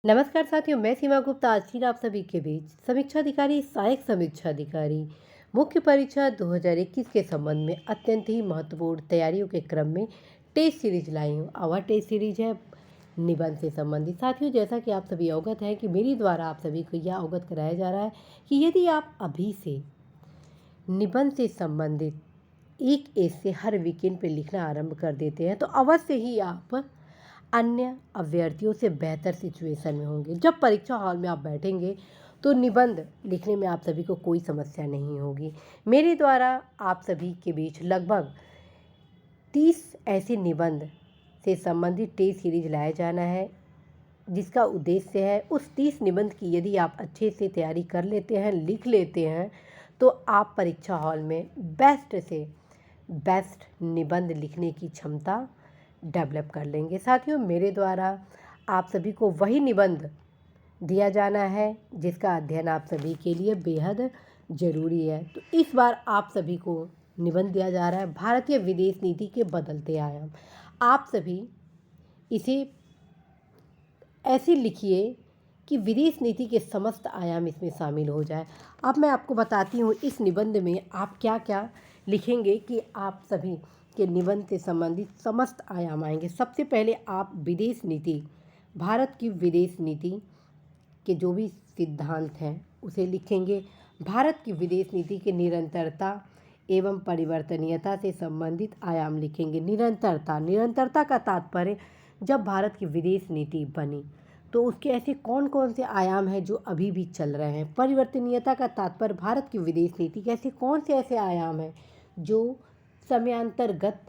नमस्कार साथियों, मैं सीमा गुप्ता आज फिर आप सभी के बीच समीक्षा अधिकारी, सहायक समीक्षा अधिकारी, मुख्य परीक्षा 2021 के संबंध में अत्यंत ही महत्वपूर्ण तैयारियों के क्रम में टेस्ट सीरीज लाई हूँ। और वह टेस्ट सीरीज है निबंध से संबंधित। साथियों, जैसा कि आप सभी अवगत हैं कि मेरे द्वारा आप सभी को यह अवगत कराया जा रहा है कि यदि आप अभी से निबंध से संबंधित एक ऐसे हर वीकेंड पे लिखना आरंभ कर देते हैं तो अवश्य ही आप अन्य अभ्यर्थियों से बेहतर सिचुएशन में होंगे। जब परीक्षा हॉल में आप बैठेंगे तो निबंध लिखने में आप सभी को कोई समस्या नहीं होगी। मेरे द्वारा आप सभी के बीच लगभग 30 ऐसे निबंध से संबंधित टेस्ट सीरीज लाया जाना है, जिसका उद्देश्य है उस 30 निबंध की यदि आप अच्छे से तैयारी कर लेते हैं, लिख लेते हैं, तो आप परीक्षा हॉल में बेस्ट से बेस्ट निबंध लिखने की क्षमता डेवलप कर लेंगे। साथियों, मेरे द्वारा आप सभी को वही निबंध दिया जाना है जिसका अध्ययन आप सभी के लिए बेहद ज़रूरी है। तो इस बार आप सभी को निबंध दिया जा रहा है भारतीय विदेश नीति के बदलते आयाम। आप सभी इसे ऐसे लिखिए कि विदेश नीति के समस्त आयाम इसमें शामिल हो जाए। अब मैं आपको बताती हूँ इस निबंध में आप क्या क्या लिखेंगे कि आप सभी के निबंध से संबंधित समस्त आयाम आएंगे। सबसे पहले आप विदेश नीति, भारत की विदेश नीति के जो भी सिद्धांत हैं उसे लिखेंगे। भारत की विदेश नीति के निरंतरता एवं परिवर्तनीयता से संबंधित आयाम लिखेंगे। निरंतरता का तात्पर्य जब भारत की विदेश नीति बनी तो उसके ऐसे कौन कौन से आयाम हैं जो अभी भी चल रहे हैं। परिवर्तनीयता का तात्पर्य भारत की विदेश नीति के ऐसे कौन से ऐसे आयाम हैं जो समयांतर्गत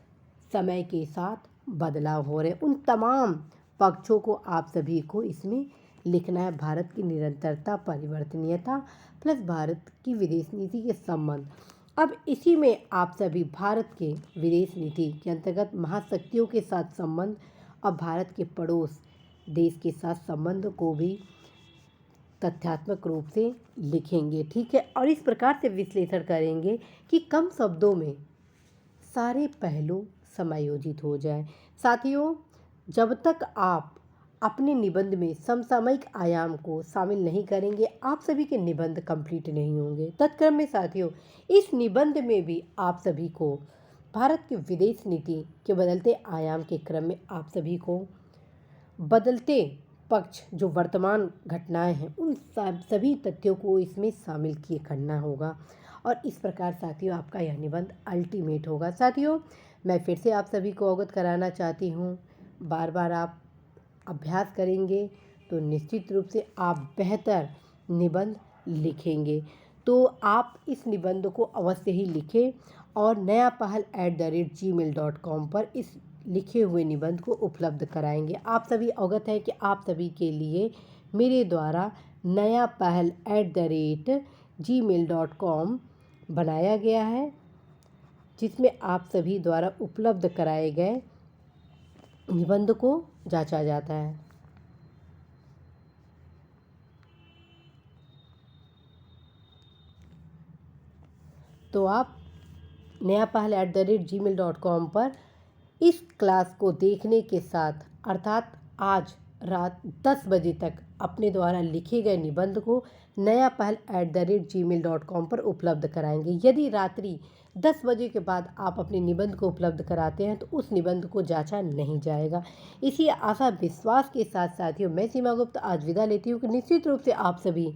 समय के साथ बदलाव हो रहे हैं। उन तमाम पक्षों को आप सभी को इसमें लिखना है। भारत की निरंतरता, परिवर्तनीयता प्लस भारत की विदेश नीति के संबंध। अब इसी में आप सभी भारत के विदेश नीति के अंतर्गत महाशक्तियों के साथ संबंध और भारत के पड़ोस देश के साथ संबंध को भी तथ्यात्मक रूप से लिखेंगे। ठीक है, और इस प्रकार से विश्लेषण करेंगे कि कम शब्दों में सारे पहलू समायोजित हो जाए। साथियों, जब तक आप अपने निबंध में समसामयिक आयाम को शामिल नहीं करेंगे, आप सभी के निबंध कंप्लीट नहीं होंगे। तत्क्रम में साथियों, इस निबंध में भी आप सभी को भारत की विदेश नीति के बदलते आयाम के क्रम में आप सभी को बदलते पक्ष जो वर्तमान घटनाएं हैं उन सभी तथ्यों को इसमें शामिल किए करना होगा। और इस प्रकार साथियों आपका यह निबंध अल्टीमेट होगा। साथियों, मैं फिर से आप सभी को अवगत कराना चाहती हूँ, बार बार आप अभ्यास करेंगे तो निश्चित रूप से आप बेहतर निबंध लिखेंगे। तो आप इस निबंध को अवश्य ही लिखें और nayapahal@gmail.com पर इस लिखे हुए निबंध को उपलब्ध कराएंगे। आप सभी अवगत हैं कि आप सभी के लिए मेरे द्वारा nayapahal@gmail.com बनाया गया है, जिसमें आप सभी द्वारा उपलब्ध कराए गए निबंध को जांचा जाता है। तो आप nayapahal@gmail.com पर इस क्लास को देखने के साथ अर्थात आज रात 10 बजे तक अपने द्वारा लिखे गए निबंध को nayapahal@gmail.com पर उपलब्ध कराएंगे। यदि रात्रि 10 बजे के बाद आप अपने निबंध को उपलब्ध कराते हैं तो उस निबंध को जांचा नहीं जाएगा। इसी आशा विश्वास के साथ साथियों, मैं सीमा गुप्ता आज विदा लेती हूँ कि निश्चित रूप से आप सभी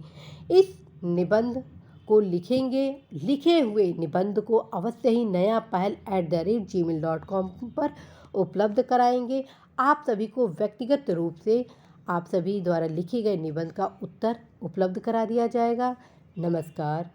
इस निबंध को लिखेंगे। लिखे हुए निबंध को अवश्य ही nayapahal@gmail.com पर उपलब्ध कराएंगे। आप सभी को व्यक्तिगत रूप से आप सभी द्वारा लिखे गए निबंध का उत्तर उपलब्ध करा दिया जाएगा। नमस्कार।